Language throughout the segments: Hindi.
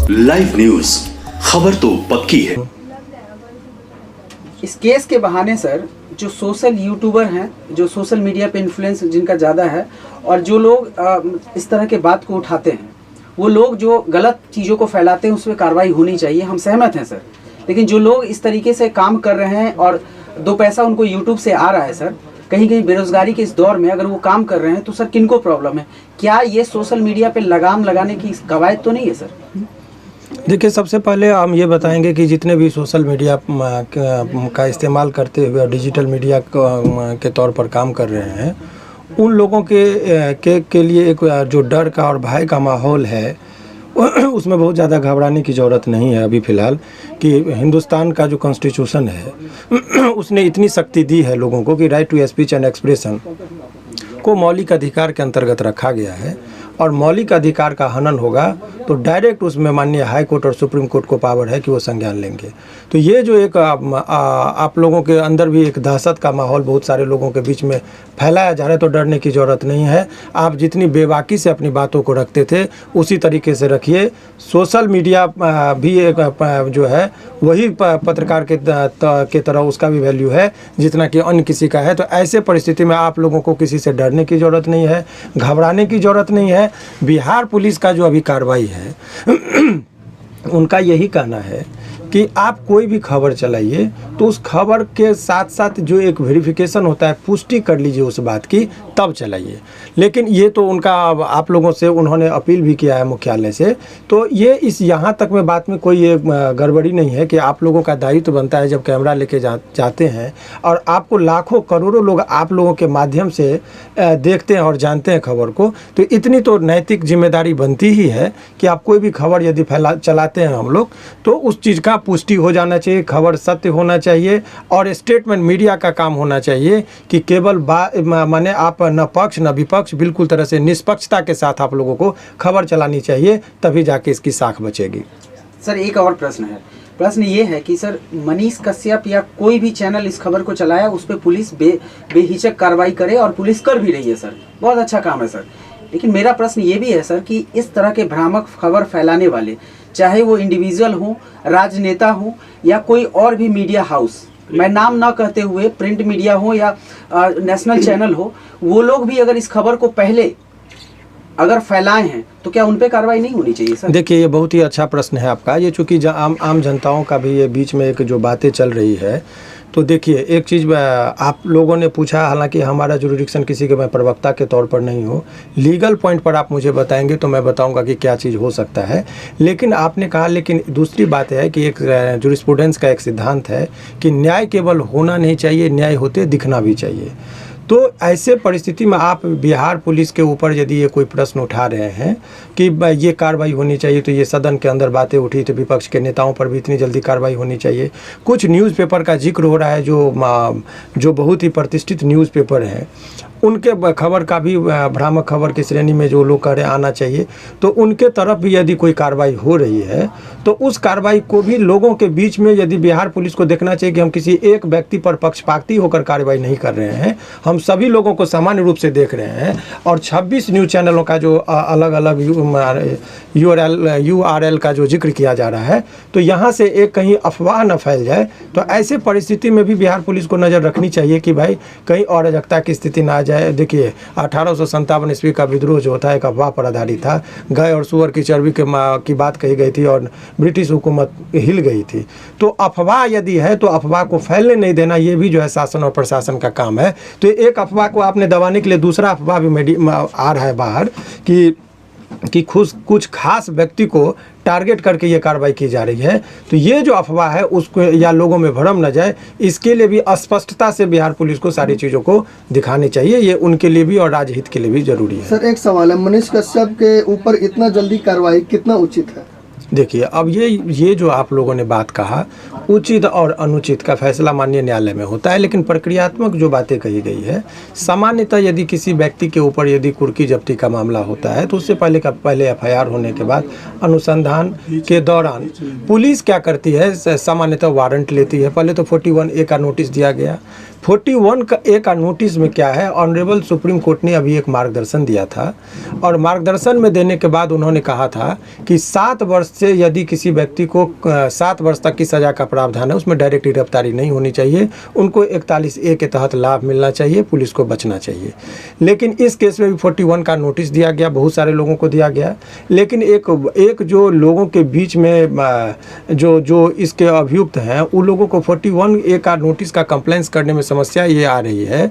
लाइव न्यूज, खबर तो पक्की है। इस केस के बहाने सर जो सोशल यूट्यूबर हैं, जो सोशल मीडिया पे इन्फ्लुएंस जिनका ज़्यादा है और जो लोग इस तरह के बात को उठाते हैं, वो लोग जो गलत चीज़ों को फैलाते हैं उस पर कार्रवाई होनी चाहिए, हम सहमत हैं सर। लेकिन जो लोग इस तरीके से काम कर रहे हैं और दो पैसा उनको यूट्यूब से आ रहा है सर, कहीं कहीं बेरोजगारी के इस दौर में अगर वो काम कर रहे हैं तो सर किनको प्रॉब्लम है? क्या ये सोशल मीडिया पे लगाम लगाने की कवायद तो नहीं है सर? देखिए, सबसे पहले हम ये बताएंगे कि जितने भी सोशल मीडिया का इस्तेमाल करते हुए और डिजिटल मीडिया के तौर पर काम कर रहे हैं, उन लोगों के लिए एक जो डर का और भय का माहौल है उसमें बहुत ज़्यादा घबराने की ज़रूरत नहीं है अभी फ़िलहाल। कि हिंदुस्तान का जो कॉन्स्टिट्यूशन है उसने इतनी शक्ति दी है लोगों को कि right to speech and expression को मौलिक अधिकार के अंतर्गत रखा गया है, और मौलिक अधिकार का हनन होगा तो डायरेक्ट उसमें माननीय हाई कोर्ट और सुप्रीम कोर्ट को पावर है कि वो संज्ञान लेंगे। तो ये जो एक आप लोगों के अंदर भी एक दहशत का माहौल बहुत सारे लोगों के बीच में फैलाया जा रहा है, तो डरने की ज़रूरत नहीं है। आप जितनी बेबाकी से अपनी बातों को रखते थे उसी तरीके से रखिए। सोशल मीडिया भी एक जो है वही पत्रकार के तरह उसका भी वैल्यू है जितना कि अन्य किसी का है। तो ऐसे परिस्थिति में आप लोगों को किसी से डरने की ज़रूरत नहीं है, घबराने की ज़रूरत नहीं है। बिहार पुलिस का जो अभी कार्रवाई है उनका यही कहना है कि आप कोई भी खबर चलाइए तो उस खबर के साथ साथ जो एक वेरिफिकेशन होता है, पुष्टि कर लीजिए उस बात की, तब चलाइए। लेकिन ये तो उनका आप लोगों से उन्होंने अपील भी किया है मुख्यालय से, तो ये इस यहाँ तक में बात में कोई ये गड़बड़ी नहीं है कि आप लोगों का दायित्व बनता है जब कैमरा लेके जाते हैं और आपको लाखों करोड़ों लोग आप लोगों के माध्यम से देखते हैं और जानते हैं खबर को, तो इतनी तो नैतिक जिम्मेदारी बनती ही है कि आप कोई भी खबर यदि चलाते हैं हम लोग तो उस चीज़ का पुष्टि हो जाना चाहिए, खबर सत्य होना चाहिए और स्टेटमेंट मीडिया का काम होना चाहिए कि केवल माने आप न पक्ष न विपक्ष, बिल्कुल तरह से निष्पक्षता के साथ आप लोगों को खबर चलानी चाहिए, तभी जाके इसकी साख बचेगी। सर एक और प्रश्न है, प्रश्न ये है कि सर मनीष कश्यप या कोई भी चैनल इस खबर को चलाया उस पर पुलिस बेहिचक कार्रवाई करे और पुलिस कर भी रही है सर, बहुत अच्छा काम है सर। लेकिन मेरा प्रश्न ये भी है सर कि इस तरह के भ्रामक खबर फैलाने वाले, चाहे वो इंडिविजुअल हो, राजनेता हो या कोई और भी मीडिया हाउस, मैं नाम ना कहते हुए प्रिंट मीडिया हो या नेशनल चैनल हो, वो लोग भी अगर इस खबर को पहले अगर फैलाए हैं तो क्या उन पे कार्रवाई नहीं होनी चाहिए सर? देखिए, ये बहुत ही अच्छा प्रश्न है आपका। ये चूँकि आम जनताओं का भी ये बीच में एक जो बातें चल रही है, तो देखिए एक चीज़ आप लोगों ने पूछा, हालांकि हमारा जुरिडिक्शन किसी के मैं प्रवक्ता के तौर पर नहीं हूँ, लीगल पॉइंट पर आप मुझे बताएंगे तो मैं बताऊंगा कि क्या चीज़ हो सकता है। लेकिन आपने कहा, लेकिन दूसरी बात है कि एक जुरिस्प्रूडेंस का एक सिद्धांत है कि न्याय केवल होना नहीं चाहिए, न्याय होते दिखना भी चाहिए। तो ऐसे परिस्थिति में आप बिहार पुलिस के ऊपर यदि ये कोई प्रश्न उठा रहे हैं कि ये कार्रवाई होनी चाहिए, तो ये सदन के अंदर बातें उठी तो विपक्ष के नेताओं पर भी इतनी जल्दी कार्रवाई होनी चाहिए। कुछ न्यूज़पेपर का जिक्र हो रहा है जो बहुत ही प्रतिष्ठित न्यूज़पेपर हैं, उनके खबर का भी भ्रामक खबर की श्रेणी में जो लोग कह रहे आना चाहिए, तो उनके तरफ भी यदि कोई कार्रवाई हो रही है तो उस कार्रवाई को भी लोगों के बीच में यदि बिहार पुलिस को देखना चाहिए कि हम किसी एक व्यक्ति पर पक्षपाती होकर कार्रवाई नहीं कर रहे हैं, हम सभी लोगों को सामान्य रूप से देख रहे हैं। और 26 न्यूज़ चैनलों का जो अलग अलग URL का जो जिक्र किया जा रहा है, तो यहाँ से एक कहीं अफवाह न फैल जाए। तो ऐसे परिस्थिति में भी बिहार पुलिस को नज़र रखनी चाहिए कि भाई कहीं अराजकता की स्थिति ना जाए। देखिए, 1857 ईस्वी का विद्रोह जो होता है एक अफवाह पर आधारित था। गाय और सुअर की चर्बी की बात कही गई थी और ब्रिटिश हुकूमत हिल गई थी। तो अफवाह यदि है तो अफवाह को फैलने नहीं देना, ये भी जो है शासन और प्रशासन का काम है। तो एक अफवाह को आपने दबाने के लिए दूसरा अफवाह भी आ रहा है बाहर कि कुछ खास व्यक्ति को टारगेट करके ये कार्रवाई की जा रही है। तो ये जो अफवाह है उसको या लोगों में भ्रम न जाए, इसके लिए भी स्पष्टता से बिहार पुलिस को सारी चीज़ों को दिखानी चाहिए। ये उनके लिए भी और राजहित के लिए भी जरूरी है। सर एक सवाल है, मनीष कश्यप के ऊपर इतना जल्दी कार्रवाई कितना उचित है? देखिए, अब ये जो आप लोगों ने बात कहा, उचित और अनुचित का फैसला माननीय न्यायालय में होता है। लेकिन प्रक्रियात्मक जो बातें कही गई है, सामान्यतः यदि किसी व्यक्ति के ऊपर यदि कुर्की जब्ती का मामला होता है तो उससे पहले FIR होने के बाद अनुसंधान के दौरान पुलिस क्या करती है, सामान्यतः वारंट लेती है। पहले तो 41A का नोटिस दिया गया, 41 का ए का नोटिस में क्या है, ऑनरेबल सुप्रीम कोर्ट ने अभी एक मार्गदर्शन दिया था और मार्गदर्शन में देने के बाद उन्होंने कहा था कि 7 वर्ष से यदि किसी व्यक्ति को 7 वर्ष तक की सज़ा का प्रावधान है, उसमें डायरेक्ट गिरफ्तारी नहीं होनी चाहिए, उनको 41 ए के तहत लाभ मिलना चाहिए, पुलिस को बचना चाहिए। लेकिन इस केस में भी 41 का नोटिस दिया गया, बहुत सारे लोगों को दिया गया, लेकिन एक जो लोगों के बीच में जो इसके अभियुक्त हैं उन लोगों को 41 ए का नोटिस का कंप्लेंस करने में समस्या ये आ रही है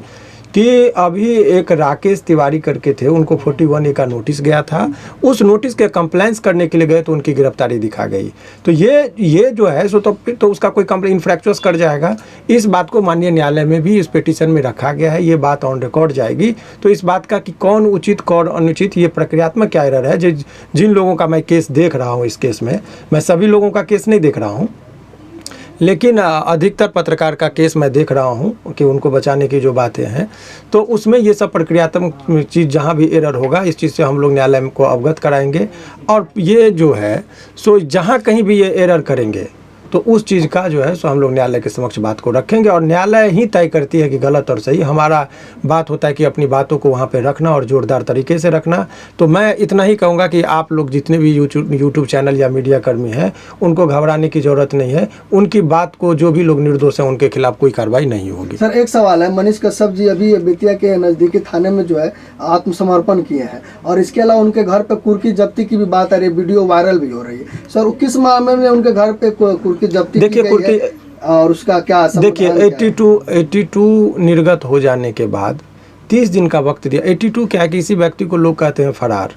कि अभी एक राकेश तिवारी करके थे, उनको 41 ए का नोटिस गया था, उस नोटिस के कंप्लेंस करने के लिए गए तो उनकी गिरफ्तारी दिखा गई। तो ये जो है सो तो उसका कोई कंप्लेन इन्फ्रैक्चुअस कर जाएगा। इस बात को माननीय न्यायालय में भी इस पिटीशन में रखा गया है, ये बात ऑन रिकॉर्ड जाएगी। तो इस बात का कि कौन उचित कौन अनुचित, ये प्रक्रियात्मक क्या एरर है। जिन लोगों का मैं केस देख रहा हूँ, इस केस में मैं सभी लोगों का केस नहीं देख रहा हूँ, लेकिन अधिकतर पत्रकार का केस मैं देख रहा हूं कि उनको बचाने की जो बातें हैं, तो उसमें ये सब प्रक्रियात्मक चीज़ जहां भी एरर होगा, इस चीज़ से हम लोग न्यायालय को अवगत कराएंगे। और ये जो है सो जहां कहीं भी ये एरर करेंगे तो उस चीज़ का जो है सो हम लोग न्यायालय के समक्ष बात को रखेंगे और न्यायालय ही तय करती है कि गलत और सही। हमारा बात होता है कि अपनी बातों को वहाँ पे रखना और जोरदार तरीके से रखना। तो मैं इतना ही कहूँगा कि आप लोग जितने भी यूट्यूब चैनल या मीडिया कर्मी हैं, उनको घबराने की ज़रूरत नहीं है। उनकी बात को जो भी लोग निर्दोष हैं उनके खिलाफ कोई कार्रवाई नहीं होगी। सर एक सवाल है, मनीष कश्यप जी अभी बेतिया के नज़दीकी थाने में जो है आत्मसमर्पण किए हैं और इसके अलावा उनके घर पर कुर्की जब्ती की भी बात आ रही है, वीडियो वायरल भी हो रही है। सर किस मामले में उनके घर पे कुर्की जब्ती देखिए की गई है और उसका क्या देखिए 82 निर्गत हो जाने के बाद 30 दिन का वक्त दिया। 82 क्या है, किसी व्यक्ति को लोग कहते हैं फरार,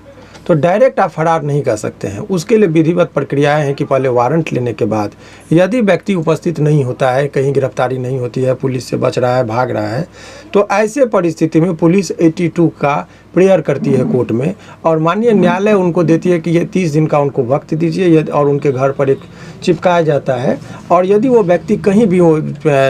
तो डायरेक्ट आप फरार नहीं कर सकते हैं। उसके लिए विधिवत प्रक्रियाएं हैं कि पहले वारंट लेने के बाद यदि व्यक्ति उपस्थित नहीं होता है, कहीं गिरफ्तारी नहीं होती है, पुलिस से बच रहा है, भाग रहा है, तो ऐसे परिस्थिति में पुलिस 82 का प्रेयर करती है कोर्ट में और माननीय न्यायालय उनको देती है कि ये 30 दिन का उनको वक्त दीजिए और उनके घर पर एक चिपकाया जाता है। और यदि वो व्यक्ति कहीं भी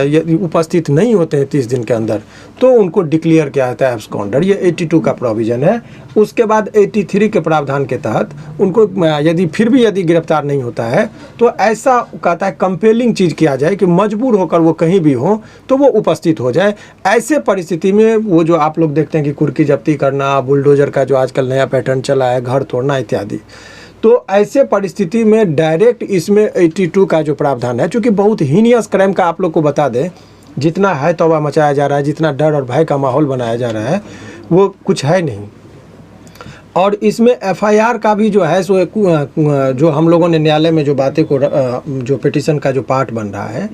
यदि उपस्थित नहीं होते हैं 30 दिन के अंदर, तो उनको डिक्लेयर किया जाता है एब्सकॉन्डर। ये 82 का प्रोविज़न है। उसके बाद 83 के प्रावधान के तहत उनको यदि फिर भी यदि गिरफ्तार नहीं होता है तो ऐसा कहता है कंपेलिंग चीज़ किया जाए कि मजबूर होकर वो कहीं भी हो तो वो उपस्थित हो जाए। ऐसे परिस्थिति में वो जो आप लोग देखते हैं कि कुर्की जब्ती करना, बुलडोजर का जो आजकल नया पैटर्न चला है, घर तोड़ना इत्यादि, तो ऐसे परिस्थिति में डायरेक्ट इसमें 82 का जो प्रावधान है, चूँकि बहुत हीनियस क्राइम का आप लोग को बता दें, जितना है तौबा मचाया जा रहा है, जितना डर और भय का माहौल बनाया जा रहा है, वो कुछ है नहीं। और इसमें FIR का भी जो है सो जो हम लोगों ने न्यायालय में जो बातें को जो पिटीशन का जो पार्ट बन रहा है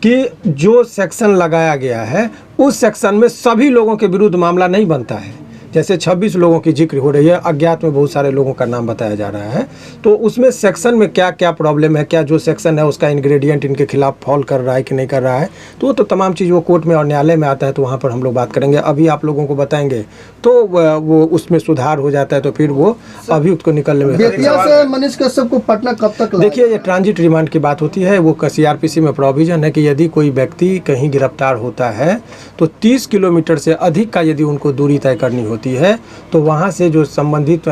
कि जो सेक्शन लगाया गया है उस सेक्शन में सभी लोगों के विरुद्ध मामला नहीं बनता है। जैसे 26 लोगों की जिक्र हो रही है, अज्ञात में बहुत सारे लोगों का नाम बताया जा रहा है, तो उसमें सेक्शन में क्या क्या प्रॉब्लम है, क्या जो सेक्शन है उसका इंग्रेडिएंट इनके खिलाफ फॉल कर रहा है कि नहीं कर रहा है, तो तमाम चीज़ वो कोर्ट में और न्यायालय में आता है, तो वहाँ पर हम लोग बात करेंगे। अभी आप लोगों को बताएंगे तो वो उसमें सुधार हो जाता है, तो फिर वो अभियुक्त को निकलने में। से मनीष कश्यप को पटना कब तक? देखिए ये ट्रांजिट रिमांड की बात होती है। वो CRPC में प्रोविजन है कि यदि कोई व्यक्ति कहीं गिरफ्तार होता है तो 30 किलोमीटर से अधिक का यदि उनको दूरी तय करनी होती है तो वहाँ से जो संबंधित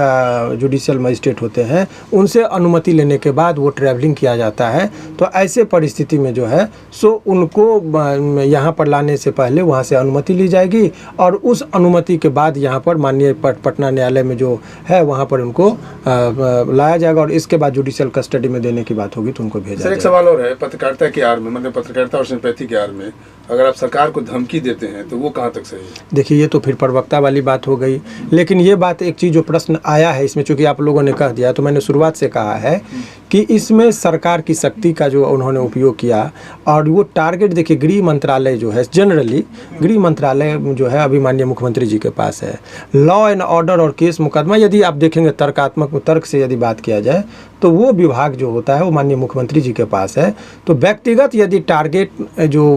जुडिशियल मजिस्ट्रेट होते हैं उनसे अनुमति लेने के बाद वो ट्रैवलिंग किया जाता है। तो ऐसे परिस्थिति में जो है सो उनको यहाँ पर लाने से पहले वहाँ से अनुमति ली जाएगी और उस अनुमति के बाद यहाँ पर माननीय पटना न्यायालय में जो है वहाँ पर उनको लाया जाएगा और इसके बाद जुडिशियल कस्टडी में देने की बात होगी तो उनको भेजा जाएगा। सर एक सवाल और है, पत्रकारिता के आड़ में, मतलब पत्रकारिता और सिंपैथी के आड़ में अगर आप सरकार को धमकी देते हैं तो वो कहाँ तक सही है? देखिए ये तो फिर प्रवक्ता वाली बात हो गई, लेकिन ये बात एक चीज़ जो प्रश्न आया है इसमें, चूँकि आप लोगों ने कह दिया तो मैंने शुरुआत से कहा है कि इसमें सरकार की शक्ति का जो उन्होंने उपयोग किया और वो टारगेट, देखिए गृह मंत्रालय जो है, जनरली गृह मंत्रालय जो है अभी माननीय मुख्यमंत्री जी के पास है। लॉ एंड ऑर्डर और केस मुकदमा यदि आप देखेंगे तर्क से यदि बात किया जाए तो वो विभाग जो होता है वो माननीय मुख्यमंत्री जी के पास है। तो व्यक्तिगत यदि टारगेट जो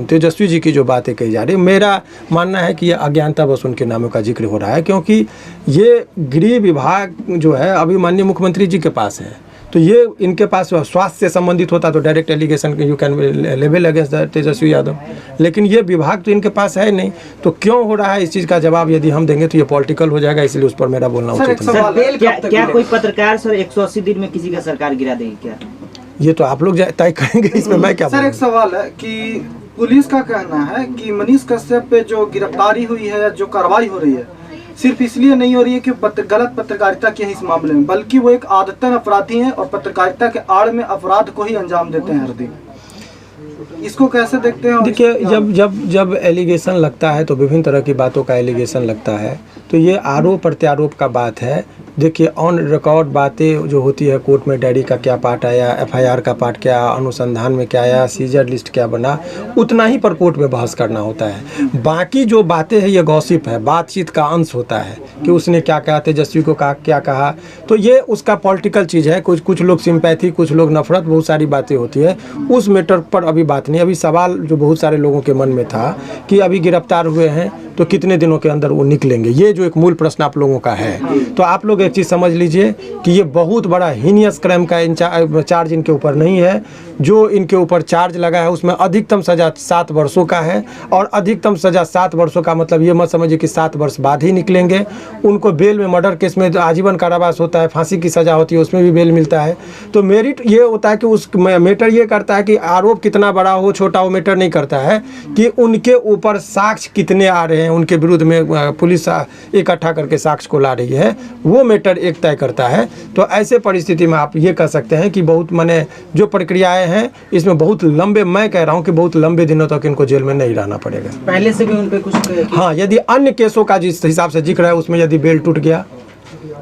तेजस्वी जी की जो बातें कही जा रही है, मेरा मानना है कि ये अज्ञानता बस उनके नामों का जिक्र हो रहा है, क्योंकि ये गृह विभाग जो है अभी माननीय मुख्यमंत्री जी के पास है। तो ये इनके पास स्वास्थ्य से संबंधित होता तो direct allegation you can level against Tejashwi Yadav, लेकिन ये विभाग तो इनके पास है नहीं। तो क्यों हो रहा है इस चीज़ का जवाब यदि हम देंगे तो ये पॉलिटिकल हो जाएगा, इसलिए उस पर मेरा बोलना उचित नहीं। क्या कोई पत्रकार सर 180 दिन में किसी का सरकार गिरा देगी क्या? ये तो आप लोग तय करेंगे, इसमें मैं क्या। सर एक सवाल है कि पुलिस का कहना है कि मनीष कश्यप पे जो गिरफ्तारी हुई है या जो कार्रवाई हो रही है सिर्फ इसलिए नहीं हो रही है कि गलत पत्रकारिता की है इस मामले में, बल्कि वो एक आदतन अपराधी हैं और पत्रकारिता के आड़ में अपराध को ही अंजाम देते हैं हर दिन। इसको कैसे देखते हैं? देखिए, जब एलिगेशन लगता है तो विभिन्न तरह की बातों का एलिगेशन लगता है, तो ये आरोप प्रत्यारोप का बात है। देखिए, ऑन रिकॉर्ड बातें जो होती है, कोर्ट में डायरी का क्या पार्ट आया, एफआईआर का पार्ट क्या, अनुसंधान में क्या आया, सीजर लिस्ट क्या बना, उतना ही पर कोर्ट में बहस करना होता है। बाकी जो बातें हैं ये गॉसिप है, बातचीत का अंश होता है कि उसने क्या कहा, तेजस्वी को क्या कहा, तो ये उसका पॉलिटिकल चीज़ है। कुछ लोग सिंपैथी, कुछ लोग नफरत, बहुत सारी बातें होती है। उस मैटर पर अभी बात नहीं। अभी सवाल जो बहुत सारे लोगों के मन में था कि अभी गिरफ्तार हुए हैं तो कितने दिनों के अंदर वो निकलेंगे, ये जो एक मूल प्रश्न आप लोगों का है। तो आप लोग एक चीज़ समझ लीजिए कि ये बहुत बड़ा हीनियस क्राइम का चार्ज इनके ऊपर नहीं है। जो इनके ऊपर चार्ज लगा है उसमें अधिकतम सज़ा 7 वर्षों का है, और अधिकतम सज़ा 7 वर्षों का मतलब ये मत समझिए कि 7 वर्ष बाद ही निकलेंगे। उनको बेल में, मर्डर केस में आजीवन कारावास होता है, फांसी की सज़ा होती है, उसमें भी बेल मिलता है। तो मेरिट ये होता है कि उस मैटर ये करता है कि आरोप कितना बड़ा हो छोटा हो, मैटर नहीं करता है कि उनके ऊपर साक्ष्य कितने आ रहे हैं, उनके विरुद्ध में पुलिस इकट्ठा करके साक्ष्य को ला रही है, वो मैटर एक तय करता है। तो ऐसे परिस्थिति में आप ये कह सकते हैं कि बहुत माने जो प्रक्रियाएं हैं इसमें बहुत लंबे, मैं कह रहा हूं कि बहुत लंबे दिनों तक इनको जेल में नहीं रहना पड़ेगा। पहले से भी उन पे कुछ हाँ, यदि अन्य केसों का जिस हिसाब से जिक्र है उसमें यदि बेल टूट गया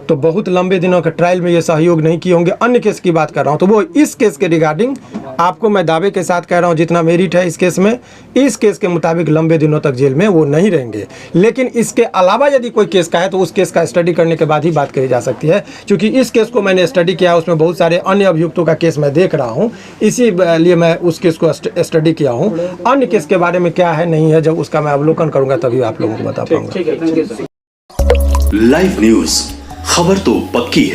तो बहुत लंबे दिनों के ट्रायल में ये सहयोग नहीं किए होंगे। अन्य केस की बात कर रहा हूँ, तो वो इस केस के रिगार्डिंग आपको मैं दावे के साथ कह रहा हूँ, जितना मेरिट है इस केस में, इस केस के मुताबिक लंबे दिनों तक जेल में वो नहीं रहेंगे। लेकिन इसके अलावा यदि कोई केस का है तो उस केस का स्टडी करने के बाद ही बात कही जा सकती है, क्योंकि इस केस को मैंने स्टडी किया, उसमें बहुत सारे अन्य अभियुक्तों का केस मैं देख रहा हूँ, इसीलिए मैं उस केस को स्टडी किया हूँ। अन्य केस के बारे में क्या है नहीं है, जब उसका मैं अवलोकन करूँगा तभी आप लोगों को बता पाऊँगा। लाइव न्यूज, खबर तो पक्की है।